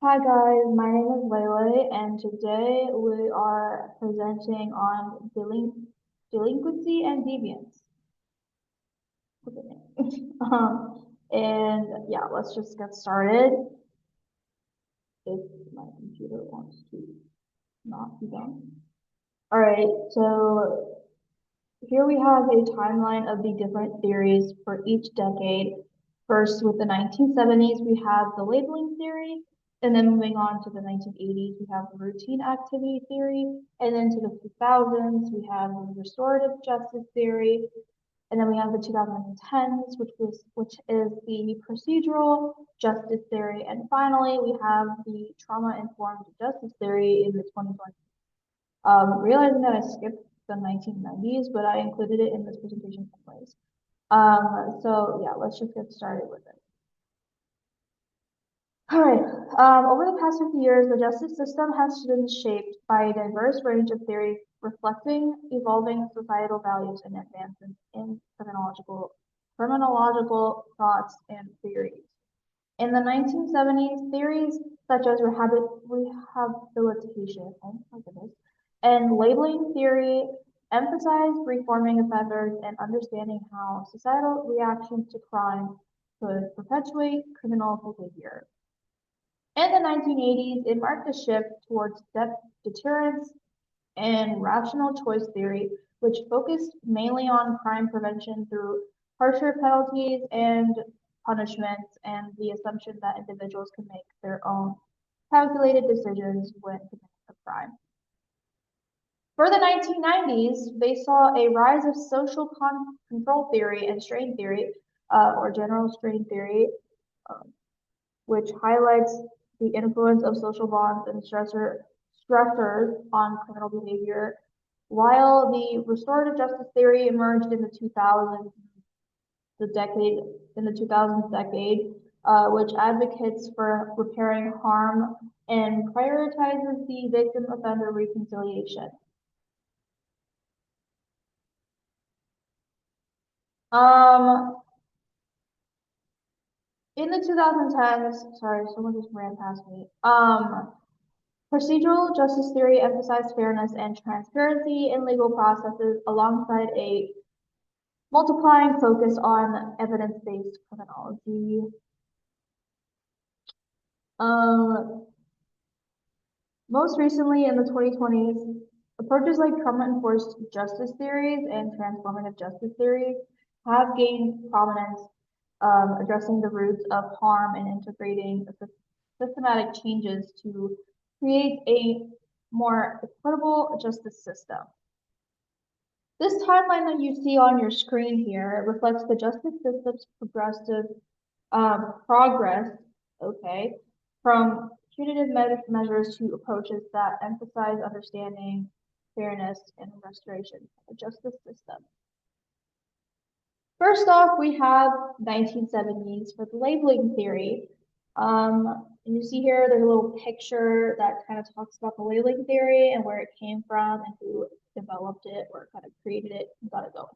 Hi guys, my name is Layla, and today we are presenting on delinquency and deviance. And yeah, let's just get started. If my computer wants to not be done. All right, so here we have a timeline of the different theories for each decade. First, with the 1970s, we have the labeling theory, and then moving on to the 1980s, we have the routine activity theory, and then to the 2000s, we have the restorative justice theory, and then we have the 2010s, which is the procedural justice theory, and finally, we have the trauma-informed justice theory in the 2020s. Realizing that I skipped the 1990s, but I included it in this presentation anyways. So yeah, let's just get started with it. All right. Over the past 50 years, the justice system has been shaped by a diverse range of theories reflecting evolving societal values and advancements in criminological thoughts and theories. In the 1970s, theories such as rehabilitation, oh my goodness, and labeling theory emphasized reforming offenders and understanding how societal reactions to crime could perpetuate criminal behavior. In the 1980s, it marked a shift towards deterrence and rational choice theory, which focused mainly on crime prevention through harsher penalties and punishments and the assumption that individuals can make their own calculated decisions when committing a crime. For the 1990s, they saw a rise of social control theory and strain theory, or general strain theory, um, which highlights the influence of social bonds and stressors on criminal behavior, while the restorative justice theory emerged in the 2000s, in the 2000s decade, which advocates for repairing harm and prioritizes the victim-offender reconciliation. Um, in the 2010s, sorry, someone just ran past me. Procedural justice theory emphasized fairness and transparency in legal processes alongside a multiplying focus on evidence-based criminology. Um, Most recently, in the 2020s, approaches like trauma-enforced justice theories and transformative justice theories have gained prominence, addressing the roots of harm and integrating systematic changes to create a more equitable justice system. This timeline that you see on your screen here reflects the justice system's progressive progress, okay, from punitive measures to approaches that emphasize understanding, fairness, and restoration of the justice system. First off, we have 1970s for the labeling theory. And you see here, there's a little picture that kind of talks about the labeling theory and where it came from and who developed it or kind of created it and got it going.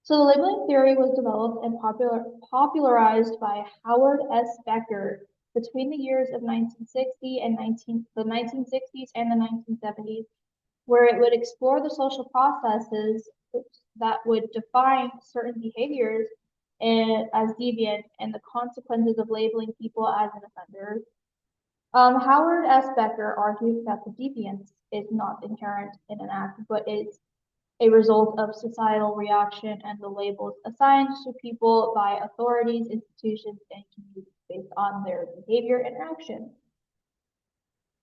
So the labeling theory was developed and popularized by Howard S. Becker between the years of 1960 and the 1960s and the 1970s, where it would explore the social processes that would define certain behaviors as deviant and the consequences of labeling people as an offender. Howard S. Becker argues that the deviance is not inherent in an act, but is a result of societal reaction and the labels assigned to people by authorities, institutions, and communities based on their behavior and action.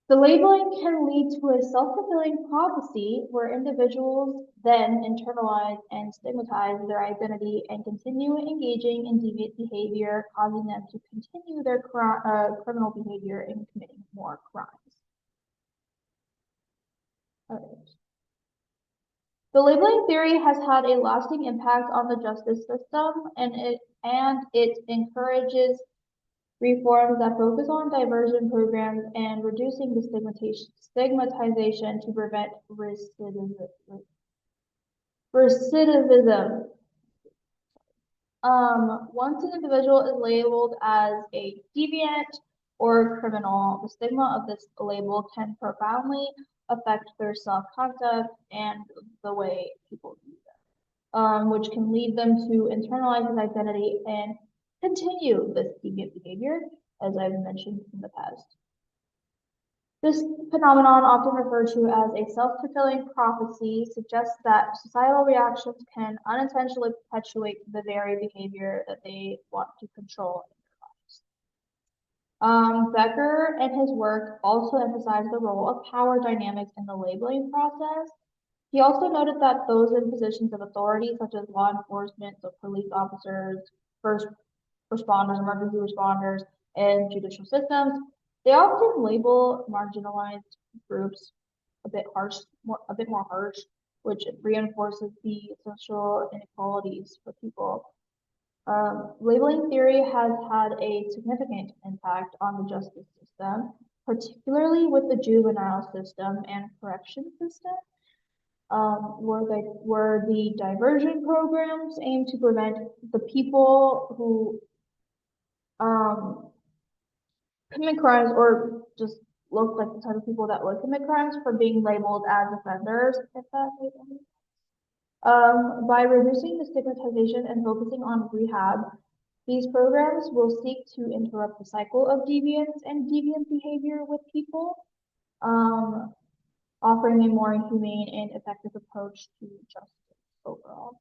The labeling can lead to a self-fulfilling prophecy where individuals then internalize and stigmatize their identity and continue engaging in deviant behavior, causing them to continue their criminal behavior and committing more crimes. All right. The labeling theory has had a lasting impact on the justice system, and it encourages reforms that focus on diversion programs and reducing the stigmatization to prevent recidivism. Once an individual is labeled as a deviant, or criminal, the stigma of this label can profoundly affect their self-concept and the way people view them, which can lead them to internalize this identity and continue this deviant behavior, as I've mentioned in the past. This phenomenon, often referred to as a self-fulfilling prophecy, suggests that societal reactions can unintentionally perpetuate the very behavior that they want to control in their lives. Becker and his work also emphasized the role of power dynamics in the labeling process. He also noted that those in positions of authority, such as law enforcement, so police officers, first responders, emergency responders, and judicial systems, they often label marginalized groups a bit more harsh, which reinforces the social inequalities for people. Labeling theory has had a significant impact on the justice system, particularly with the juvenile system and correction system, where the diversion programs aim to prevent the people who commit crimes or just look like the type of people that would commit crimes from being labeled as offenders, if that makes sense. By reducing the stigmatization and focusing on rehab, these programs will seek to interrupt the cycle of deviance and deviant behavior with people, offering a more humane and effective approach to justice overall.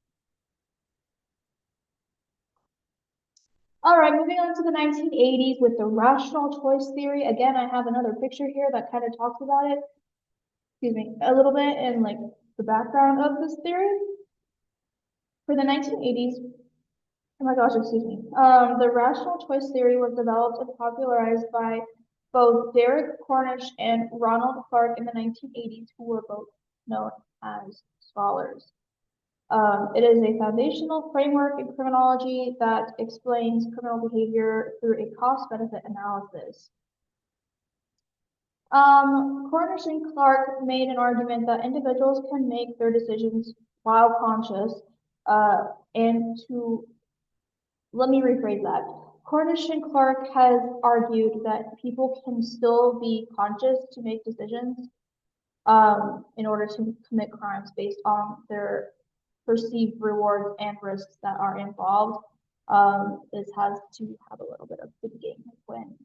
All right, moving on to the 1980s with the rational choice theory. Again, I have another picture here that kind of talks about it, excuse me, a little bit and like the background of this theory. For the 1980s, oh my gosh, excuse me, the rational choice theory was developed and popularized by both Derek Cornish and Ronald Clark in the 1980s, who were both known as scholars. It is a foundational framework in criminology that explains criminal behavior through a cost-benefit analysis. Cornish and Clark made an argument that individuals can make their decisions while conscious, let me rephrase that. Cornish and Clark has argued that people can still be conscious to make decisions in order to commit crimes based on their perceived rewards and risks that are involved. This has to have a little bit of thinking when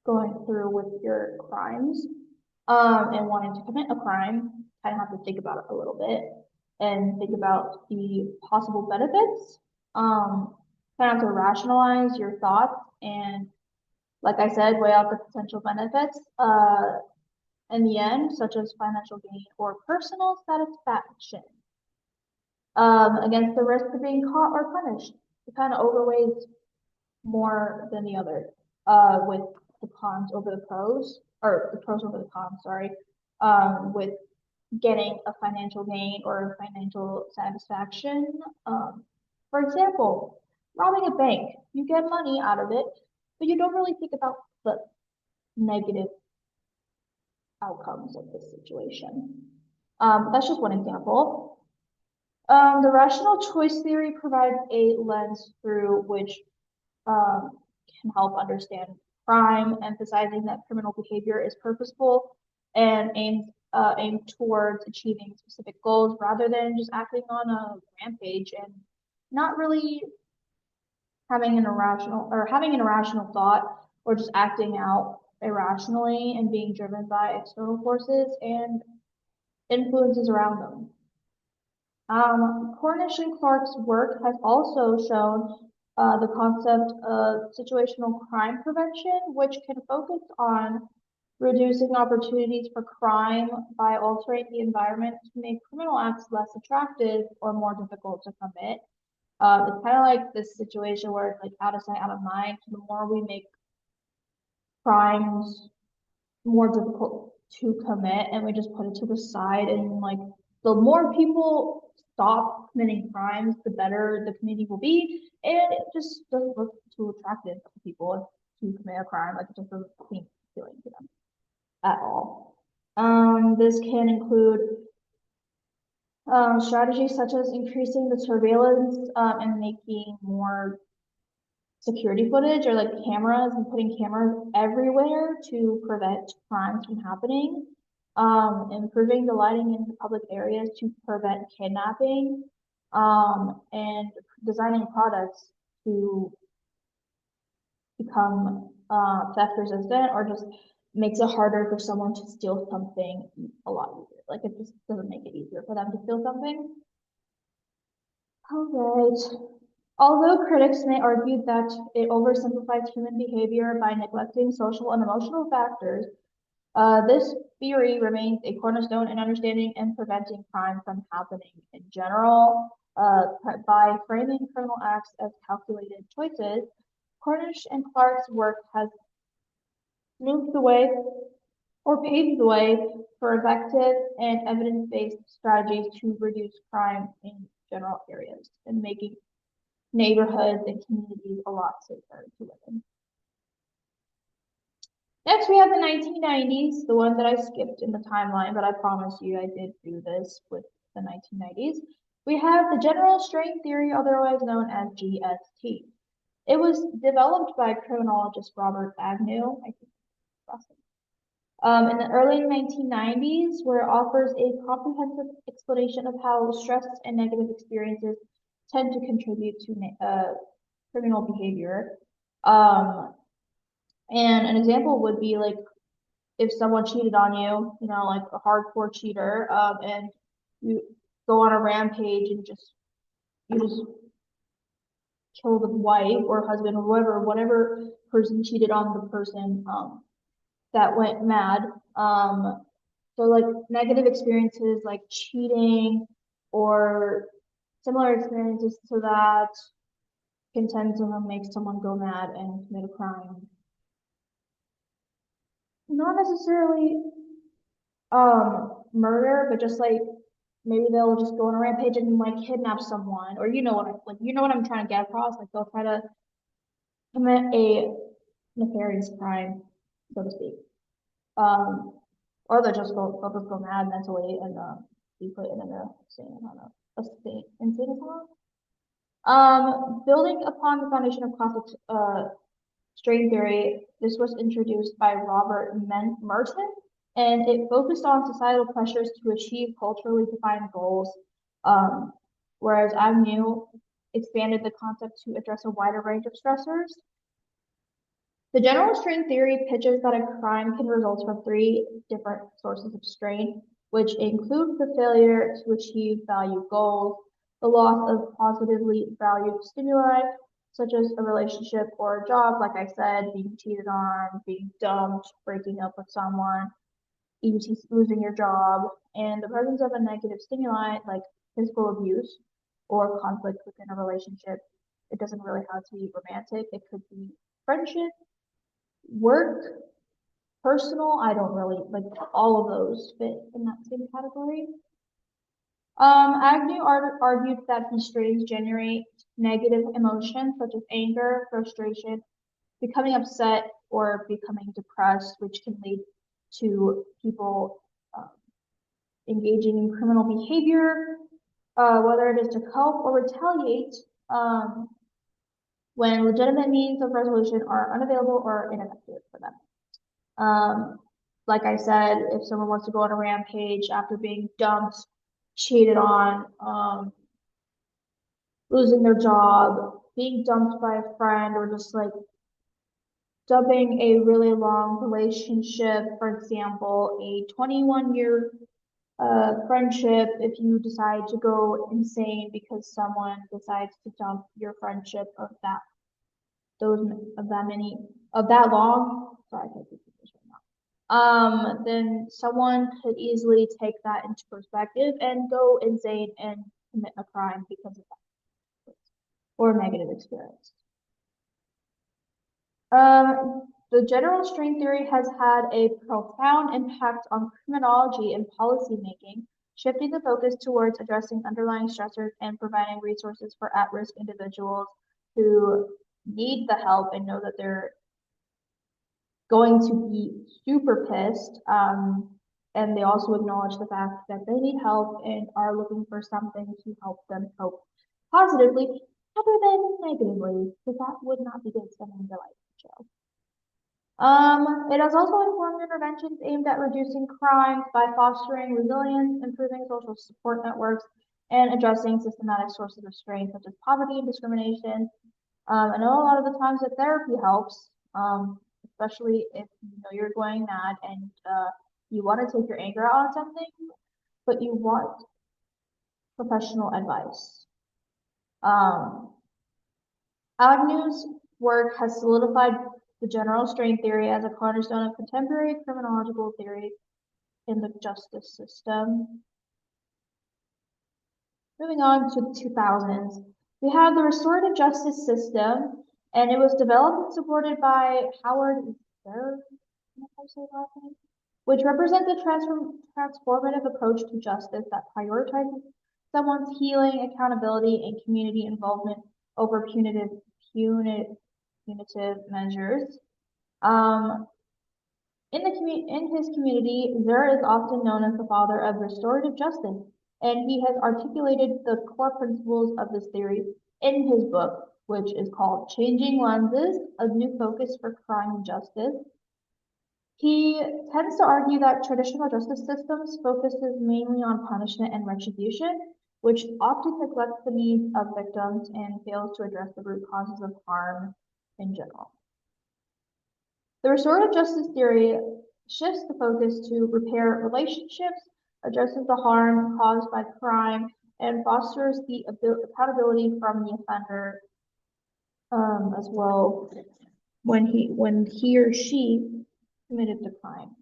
going through with your crimes and wanting to commit a crime. Kind of have to think about it a little bit and think about the possible benefits. Kind of have to rationalize your thoughts and, like I said, weigh out the potential benefits in the end, such as financial gain or personal satisfaction, against the risk of being caught or punished. It kind of overweighs more than the other, with the cons over the pros, or the pros over the cons, sorry, with getting a financial gain or financial satisfaction. For example, robbing a bank, you get money out of it, but you don't really think about the negative outcomes of this situation. That's just one example. The rational choice theory provides a lens through which can help understand crime, emphasizing that criminal behavior is purposeful and aimed towards achieving specific goals rather than just acting on a rampage and not really having an irrational thought or just acting out irrationally and being driven by external forces and influences around them. Cornish and Clark's work has also shown the concept of situational crime prevention, which can focus on reducing opportunities for crime by altering the environment to make criminal acts less attractive or more difficult to commit. It's kind of like this situation where it's like out of sight, out of mind. The more we make crimes more difficult to commit and we just put it to the side, and like the more people stop committing crimes, the better the community will be, and it just doesn't look too attractive to people to commit a crime. Like it just doesn't seem appealing to them at all. This can include strategies such as increasing the surveillance and making more security footage or like cameras and putting cameras everywhere to prevent crimes from happening, improving the lighting in public areas to prevent kidnapping, and designing products to become theft resistant or just makes it harder for someone to steal something a lot easier. Like it just doesn't make it easier for them to steal something. All right. Although critics may argue that it oversimplifies human behavior by neglecting social and emotional factors, this theory remains a cornerstone in understanding and preventing crime from happening in general. By framing criminal acts as calculated choices, Cornish and Clark's work has moved the way or paved the way for effective and evidence-based strategies to reduce crime in general areas and making neighborhoods and communities a lot safer to live in. Next, we have the 1990s, the one that I skipped in the timeline, but I promise you I did do this with the 1990s. We have the general strain theory, otherwise known as GST. It was developed by criminologist Robert Agnew, I think that's in the early 1990s, where it offers a comprehensive explanation of how stress and negative experiences tend to contribute to criminal behavior. And an example would be like if someone cheated on you, you know, like a hardcore cheater, and you go on a rampage and you just kill the wife or husband or whatever person cheated on the person, that went mad. So like negative experiences like cheating or similar experiences to that can tend to make someone go mad and commit a crime. Not necessarily murder, but just like maybe they'll just go on a rampage and like kidnap someone, or you know what I'm trying to get across. Like they'll try to commit a nefarious crime, so to speak. Or they'll just go mad mentally and be put in a insane asylum. Building upon the foundation of classic strain theory, this was introduced by Robert Merton, and it focused on societal pressures to achieve culturally defined goals, whereas Agnew expanded the concept to address a wider range of stressors. The general strain theory pitches that a crime can result from three different sources of strain, which include the failure to achieve value goals, the loss of positively valued stimuli, such as a relationship or a job, like I said, being cheated on, being dumped, breaking up with someone, ET losing your job, and the presence of a negative stimuli like physical abuse or conflict within a relationship. It doesn't really have to be romantic. It could be friendship, work, personal. I don't really like all of those fit in that same category. Agnew argued that these strains generate negative emotions such as anger, frustration, becoming upset, or becoming depressed, which can lead to people engaging in criminal behavior, whether it is to cope or retaliate when legitimate means of resolution are unavailable or ineffective for them. Like I said, if someone wants to go on a rampage after being dumped, cheated on, losing their job, being dumped by a friend, or just like dumping a really long relationship, for example, a 21-year friendship, if you decide to go insane because someone decides to dump your friendship of that long, sorry, I can't do this right now. Then someone could easily take that into perspective and go insane and commit a crime because of that or a negative experience. The general strain theory has had a profound impact on criminology and policymaking, shifting the focus towards addressing underlying stressors and providing resources for at-risk individuals who need the help and know that they're going to be super pissed. And they also acknowledge the fact that they need help and are looking for something to help them cope positively other than negatively, because that would not be good spending your life in jail. It has also informed interventions aimed at reducing crimes by fostering resilience, improving social support networks, and addressing systematic sources of strain such as poverty and discrimination. I know a lot of the times that therapy helps, especially if you know you're going mad and you want to take your anger out on something, but you want professional advice. Agnew's work has solidified the general strain theory as a cornerstone of contemporary criminological theory in the justice system. Moving on to the 2000s, we have the restorative justice system, and it was developed and supported by Howard Zerr, which represents a transformative approach to justice that prioritizes someone's healing, accountability, and community involvement over punitive measures. In his community, Zerr is often known as the father of restorative justice, and he has articulated the core principles of this theory in his book, which is called Changing Lenses, A New Focus for Crime and Justice. He tends to argue that traditional justice systems focuses mainly on punishment and retribution, which often neglects the needs of victims and fails to address the root causes of harm in general. The restorative justice theory shifts the focus to repair relationships, addresses the harm caused by crime, and fosters the accountability from the offender as well when he or she committed the crime.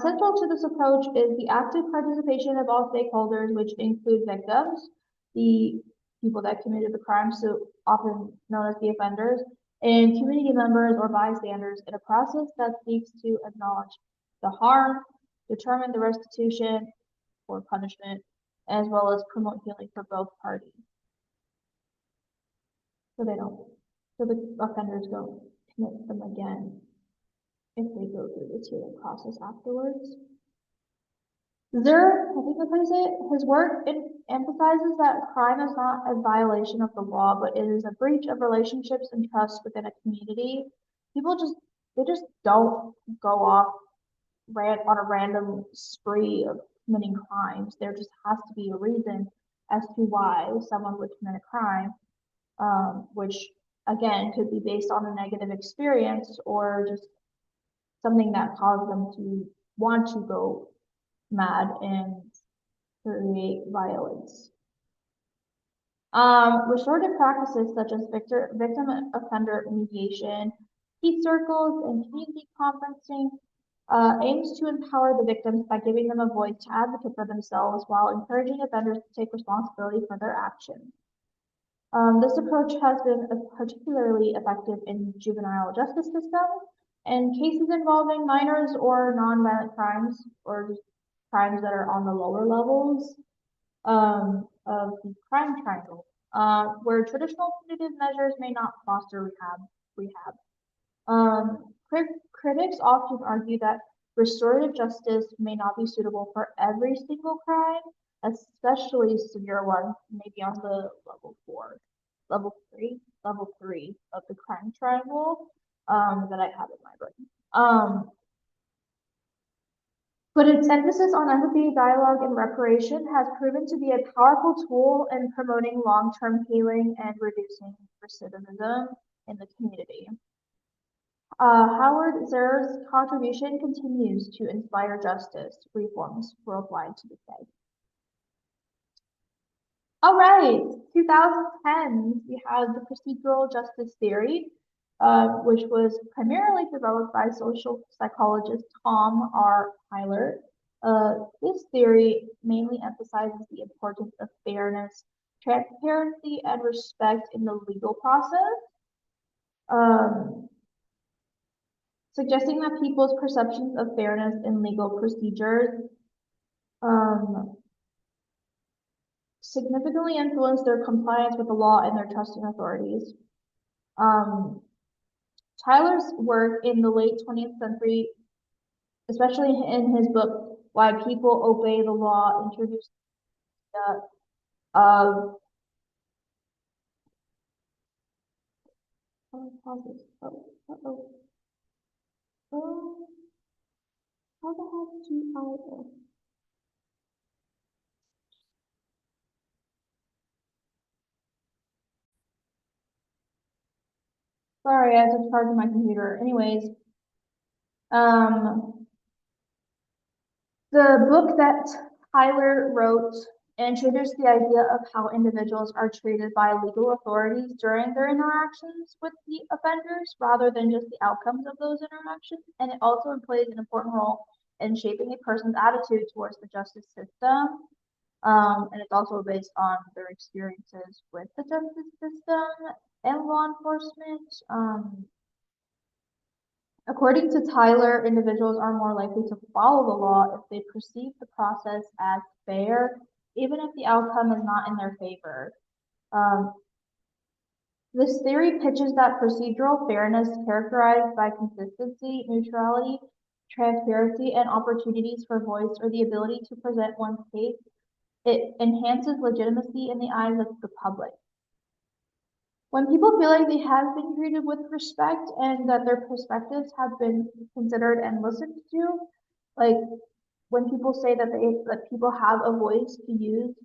Central to this approach is the active participation of all stakeholders, which include victims, the people that committed the crime, so often known as the offenders, and community members or bystanders in a process that seeks to acknowledge the harm, determine the restitution or punishment, as well as promote healing for both parties. So the offenders don't commit them again if they go through this healing process afterwards. Zerr, I think that's how you say it, his work emphasizes that crime is not a violation of the law, but it is a breach of relationships and trust within a community. People just don't go off on a random spree of committing crimes. There just has to be a reason as to why someone would commit a crime, which again could be based on a negative experience or just something that caused them to want to go mad and create violence. Restorative practices such as victim-offender mediation, peace circles, and community conferencing aims to empower the victims by giving them a voice to advocate for themselves while encouraging offenders to take responsibility for their actions. This approach has been particularly effective in juvenile justice systems and cases involving minors or nonviolent crimes or just crimes that are on the lower levels of the crime triangle, where traditional punitive measures may not foster rehab. Critics often argue that restorative justice may not be suitable for every single crime, especially severe ones, maybe on the level three of the crime triangle that I have in my brain. But its emphasis on empathy, dialogue, and reparation has proven to be a powerful tool in promoting long-term healing and reducing recidivism in the community. Howard Zerr's contribution continues to inspire justice reforms worldwide to this day. All right, 2010, we have the procedural justice theory, which was primarily developed by social psychologist Tom R. Tyler. This theory mainly emphasizes the importance of fairness, transparency, and respect in the legal process, suggesting that people's perceptions of fairness in legal procedures significantly influence their compliance with the law and their trust in authorities. Tyler's work in the late 20th century, especially in his book, Why People Obey the Law, introduced the Oh, pause this. Oh, uh-oh. Oh, how the heck do I? Sorry, I had to charge my computer. Anyways, um, the book that Tyler wrote introduced the idea of how individuals are treated by legal authorities during their interactions with the offenders rather than just the outcomes of those interactions. And it also plays an important role in shaping a person's attitude towards the justice system. And it's also based on their experiences with the justice system and law enforcement. According to Tyler, individuals are more likely to follow the law if they perceive the process as fair, even if the outcome is not in their favor. Um, this theory pitches that procedural fairness, characterized by consistency, neutrality, transparency, and opportunities for voice or the ability to present one's case, it enhances legitimacy in the eyes of the public. When people feel like they have been treated with respect and that their perspectives have been considered and listened to, like when people say that people have a voice to use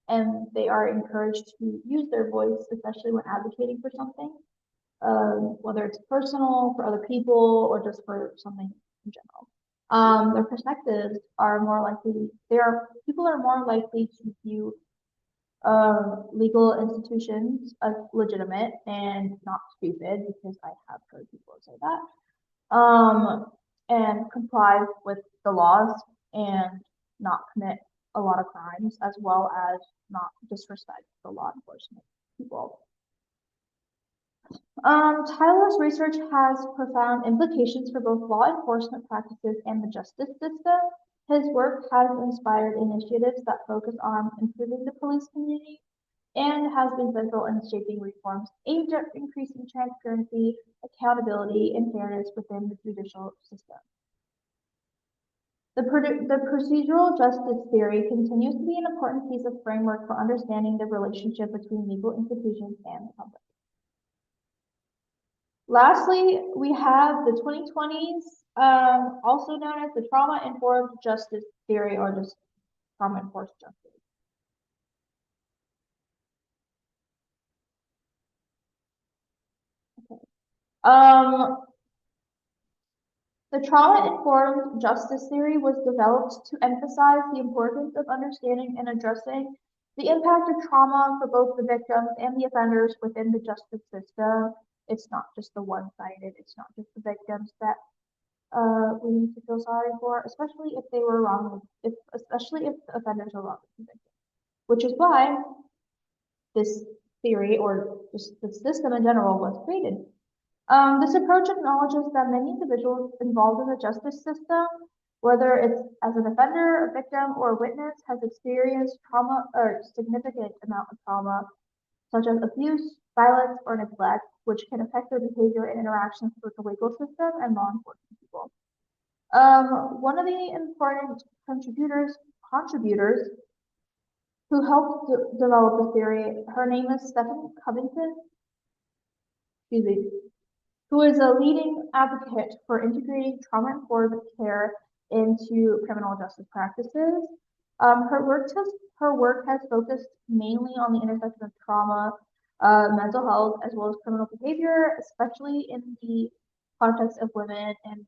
and they are encouraged to use their voice, especially when advocating for something, whether it's personal for other people or just for something in general. Their perspectives are more likely, people are more likely to view legal institutions as legitimate and not stupid, because I have heard people say that, and comply with the laws and not commit a lot of crimes, as well as not disrespect the law enforcement people. Tyler's research has profound implications for both law enforcement practices and the justice system. His work has inspired initiatives that focus on improving the police community and has been central in shaping reforms aimed at increasing transparency, accountability, and fairness within the judicial system. The procedural justice theory continues to be an important piece of framework for understanding the relationship between legal institutions and the public. Lastly, we have the 2020s, also known as the trauma-informed justice theory, or just trauma-informed justice. Okay. The trauma-informed justice theory was developed to emphasize the importance of understanding and addressing the impact of trauma for both the victims and the offenders within the justice system. It's not just the one-sided, it's not just the victims that we need to feel sorry for, especially if they were wrong, especially if the offenders are wrongly convicted. Which is why this theory, or just the system in general, was created. This approach acknowledges that many individuals involved in the justice system, whether it's as an offender, a victim, or a witness, has experienced trauma or significant amount of trauma, such as abuse, violence, or neglect, which can affect their behavior and interactions with the legal system and law enforcement people. One of the important contributors who helped develop the theory, her name is Stephanie Covington, excuse me, who is a leading advocate for integrating trauma-informed care into criminal justice practices. Her work has focused mainly on the intersection of trauma, mental health, as well as criminal behavior, especially in the context of women and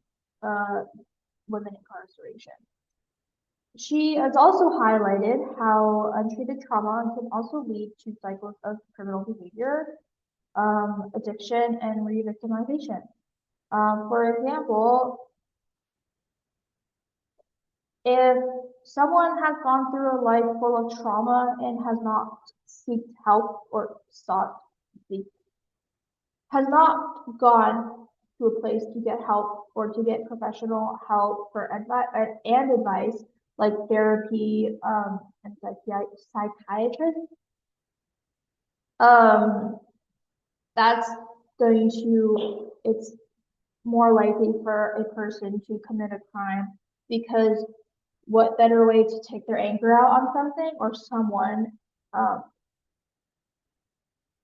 women incarceration. She has also highlighted how untreated trauma can also lead to cycles of criminal behavior, addiction, and re-victimization. For example, if someone has gone through a life full of trauma and has not sought help or has not gone to a place to get help or to get professional help for advice like therapy and psychiatrists, that's going to, it's more likely for a person to commit a crime, because what better way to take their anger out on something or someone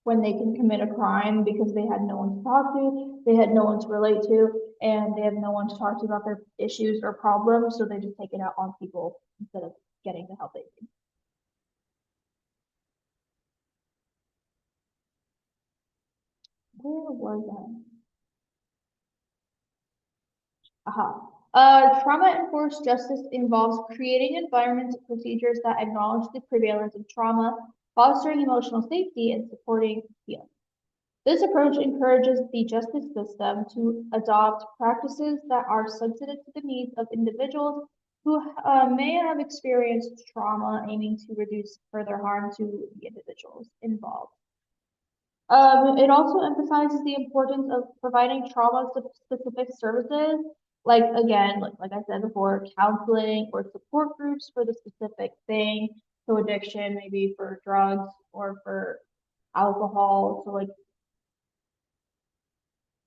when they can commit a crime because they had no one to talk to, they had no one to relate to, and they have no one to talk to about their issues or problems, so they just take it out on people instead of getting the help they need. Where was I? Aha. Trauma-enforced justice involves creating environments and procedures that acknowledge the prevalence of trauma, fostering emotional safety, and supporting healing. This approach encourages the justice system to adopt practices that are sensitive to the needs of individuals who may have experienced trauma, aiming to reduce further harm to the individuals involved. It also emphasizes the importance of providing trauma-specific services, like again, like I said before, counseling or support groups for the specific thing. So addiction, maybe for drugs or for alcohol. So like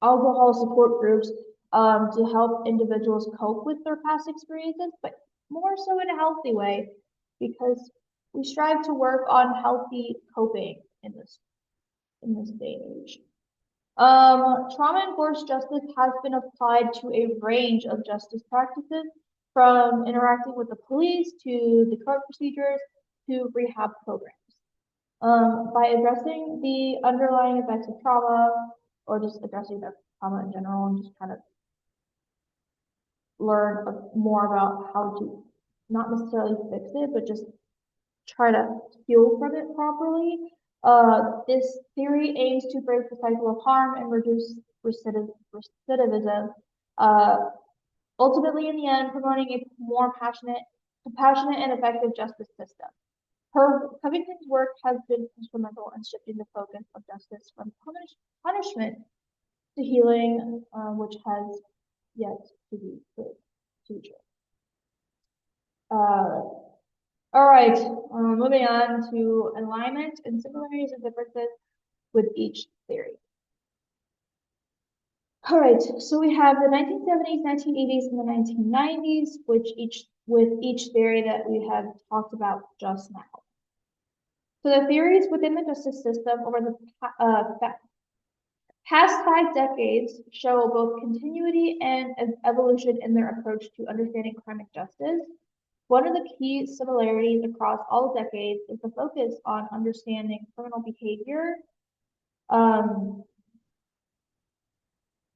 alcohol support groups to help individuals cope with their past experiences, but more so in a healthy way, because we strive to work on healthy coping in this day and age. Trauma-enforced justice has been applied to a range of justice practices, from interacting with the police to the court procedures to rehab programs. By addressing the underlying effects of trauma, or just addressing the trauma in general, and just kind of learn more about how to not necessarily fix it, but just try to heal from it properly. This theory aims to break the cycle of harm and reduce recidivism, ultimately in the end promoting a more compassionate and effective justice system. Covington's work has been instrumental in shifting the focus of justice from punishment to healing, which has yet to be proved to be true. All right, moving on to alignment and similarities and differences with each theory. All right, so we have the 1970s, 1980s, and the 1990s, with each theory that we have talked about just now. So the theories within the justice system over the past 5 decades show both continuity and evolution in their approach to understanding crime and justice. One of the key similarities across all decades is the focus on understanding criminal behavior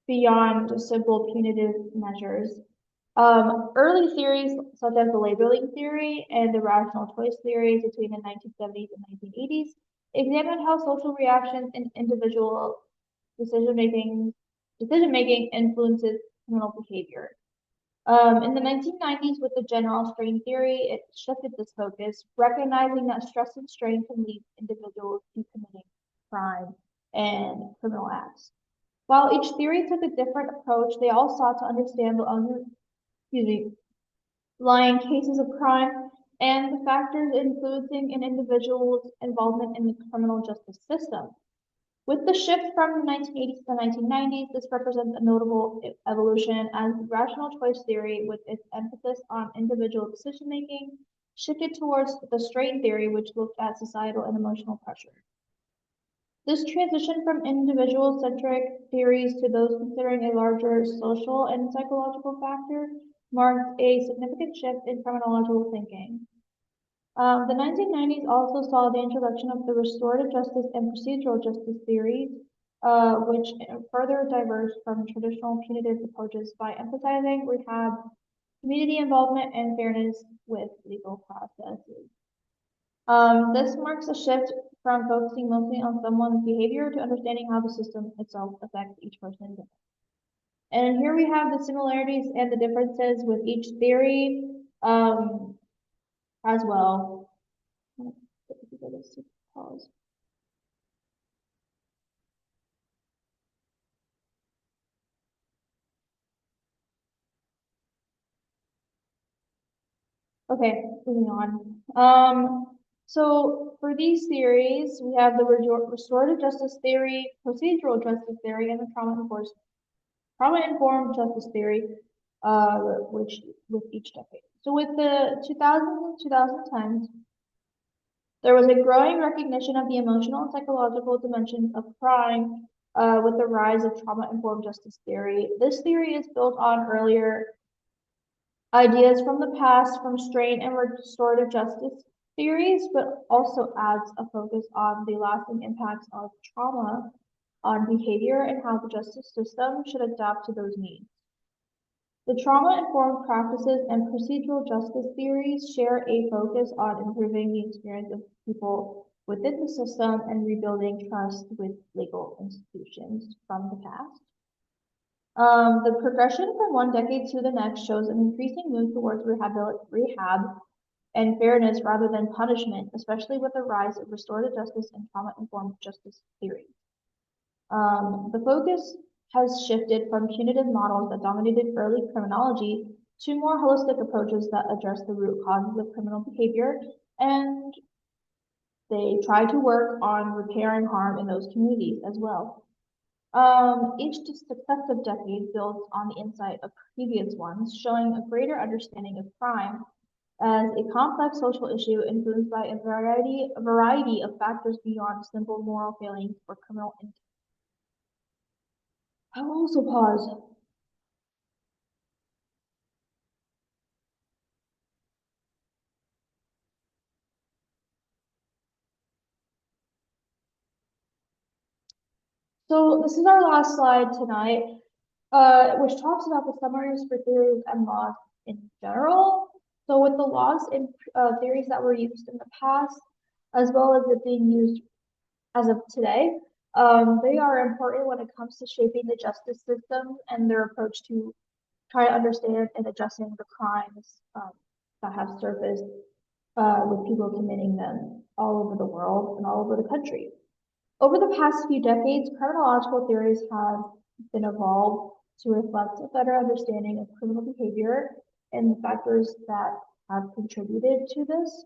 beyond just simple punitive measures. Early theories such as the labeling theory and the rational choice theories between the 1970s and 1980s examined how social reactions and individual decision-making influences criminal behavior. In the 1990s, with the general strain theory, it shifted this focus, recognizing that stress and strain can lead individuals to committing crime and criminal acts. While each theory took a different approach, they all sought to understand the underlying cases of crime and the factors influencing an individual's involvement in the criminal justice system. With the shift from the 1980s to the 1990s, this represents a notable evolution as the rational choice theory, with its emphasis on individual decision-making, shifted towards the strain theory, which looked at societal and emotional pressure. This transition from individual-centric theories to those considering a larger social and psychological factor marked a significant shift in criminological thinking. The 1990s also saw the introduction of the restorative justice and procedural justice theories, which further diverged from traditional punitive approaches by emphasizing rehab, community involvement, and fairness with legal processes. This marks a shift from focusing mostly on someone's behavior to understanding how the system itself affects each person. And here we have the similarities and the differences with each theory as well. Pause. Okay, moving on. So for these theories, we have the restorative justice theory, procedural justice theory, and the trauma-informed justice theory, which with each decade. So with the 2000s and 2010s, There was a growing recognition of the emotional and psychological dimensions of crime with the rise of trauma-informed justice theory. This theory is built on earlier ideas from the past from strain and restorative justice theories, but also adds a focus on the lasting impacts of trauma on behavior and how the justice system should adapt to those needs. The trauma-informed practices and procedural justice theories share a focus on improving the experience of people within the system and rebuilding trust with legal institutions from the past. The progression from one decade to the next shows an increasing move towards rehab and fairness rather than punishment, especially with the rise of restorative justice and trauma-informed justice theories. The focus has shifted from punitive models that dominated early criminology to more holistic approaches that address the root causes of criminal behavior, and they try to work on repairing harm in those communities as well. Each successive decade builds on the insight of previous ones, showing a greater understanding of crime as a complex social issue influenced by a variety of factors beyond simple moral failings or criminal intent. I will also pause. So this is our last slide tonight, which talks about the summaries for theories and laws in general. So with the laws and theories that were used in the past, as well as it being used as of today, they are important when it comes to shaping the justice system and their approach to try to understand and addressing the crimes that have surfaced with people committing them all over the world and all over the country. Over the past few decades, criminological theories have been evolved to reflect a better understanding of criminal behavior and the factors that have contributed to this.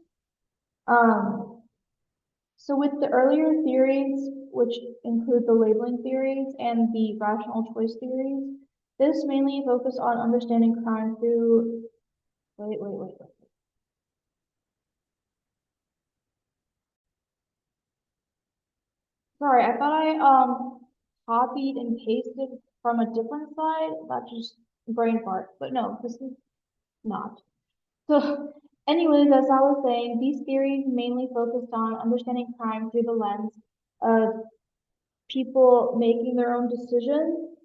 So with the earlier theories, which include the labeling theories and the rational choice theories, this mainly focused on understanding crime through, wait. Sorry, I thought I copied and pasted from a different slide. That just brain fart, but no, this is not. So anyways, as I was saying, these theories mainly focused on understanding crime through the lens of people making their own decisions,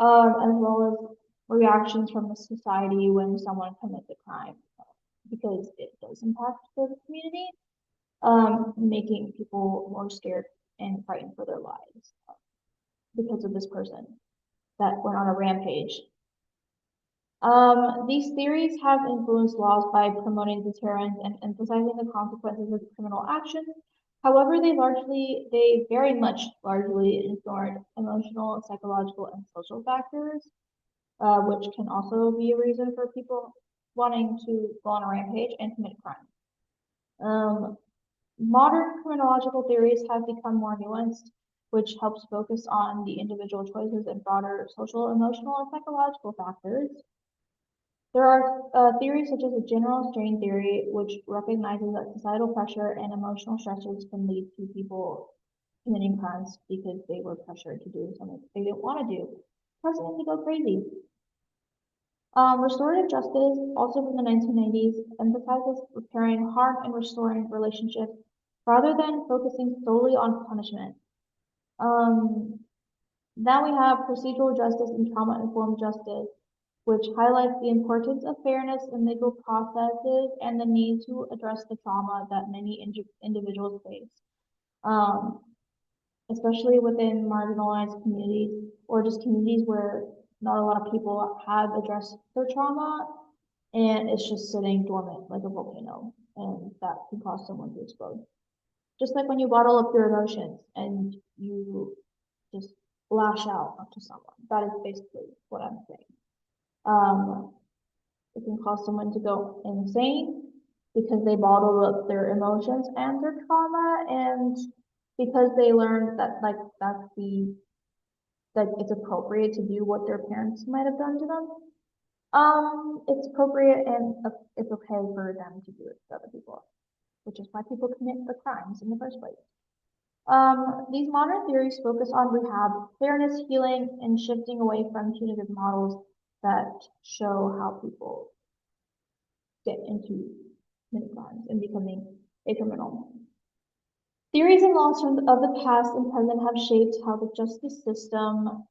as well as reactions from the society when someone commits a crime, because it does impact the community, making people more scared and frightened for their lives because of this person that went on a rampage. These theories have influenced laws by promoting deterrence and emphasizing the consequences of criminal actions. However, they very much largely ignored emotional, psychological, and social factors, which can also be a reason for people wanting to go on a rampage and commit crime. Modern criminological theories have become more nuanced, which helps focus on the individual choices and broader social, emotional, and psychological factors. There are theories such as the general strain theory, which recognizes that societal pressure and emotional stressors can lead to people committing crimes because they were pressured to do something they didn't want to do, causing them to go crazy. Restorative justice, also from the 1990s, emphasizes repairing harm and restoring relationships rather than focusing solely on punishment. Now we have procedural justice and trauma-informed justice, which highlights the importance of fairness in legal processes and the need to address the trauma that many individuals face, especially within marginalized communities or just communities where not a lot of people have addressed their trauma and it's just sitting dormant like a volcano, and that can cause someone to explode. Just like when you bottle up your emotions and you just lash out onto someone. That is basically what I'm saying. It can cause someone to go insane because they bottled up their emotions and their trauma, and because they learned that that it's appropriate to do what their parents might have done to them. It's appropriate and it's okay for them to do it to other people. which is why people commit the crimes in the first place. These modern theories focus on rehab, fairness, healing, and shifting away from punitive models that show how people get into many crimes and becoming a criminal. Theories and laws of the past and present have shaped how the justice system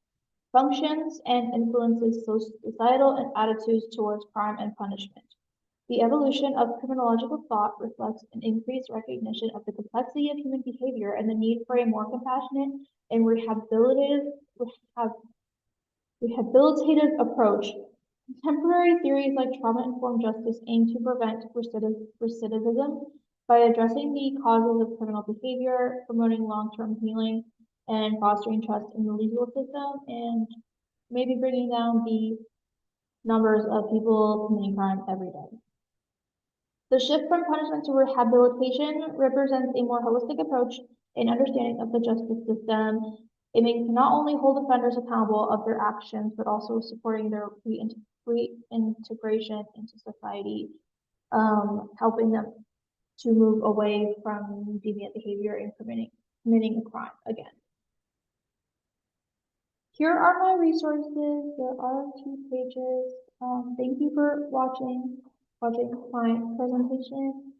functions and influences societal attitudes towards crime and punishment. The evolution of criminological thought reflects an increased recognition of the complexity of human behavior and the need for a more compassionate and rehabilitative approach. Contemporary theories like trauma-informed justice aim to prevent recidivism by addressing the causes of criminal behavior, promoting long-term healing, and fostering trust in the legal system, and maybe bringing down the numbers of people committing crime every day. The shift from punishment to rehabilitation represents a more holistic approach and understanding of the justice system, aiming to not only hold offenders accountable of their actions, but also supporting their reintegration into society, helping them to move away from deviant behavior and committing a crime again. Here are my resources. There are 2 pages. Thank you for watching my presentation.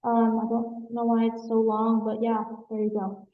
I don't know why it's so long, but yeah, there you go.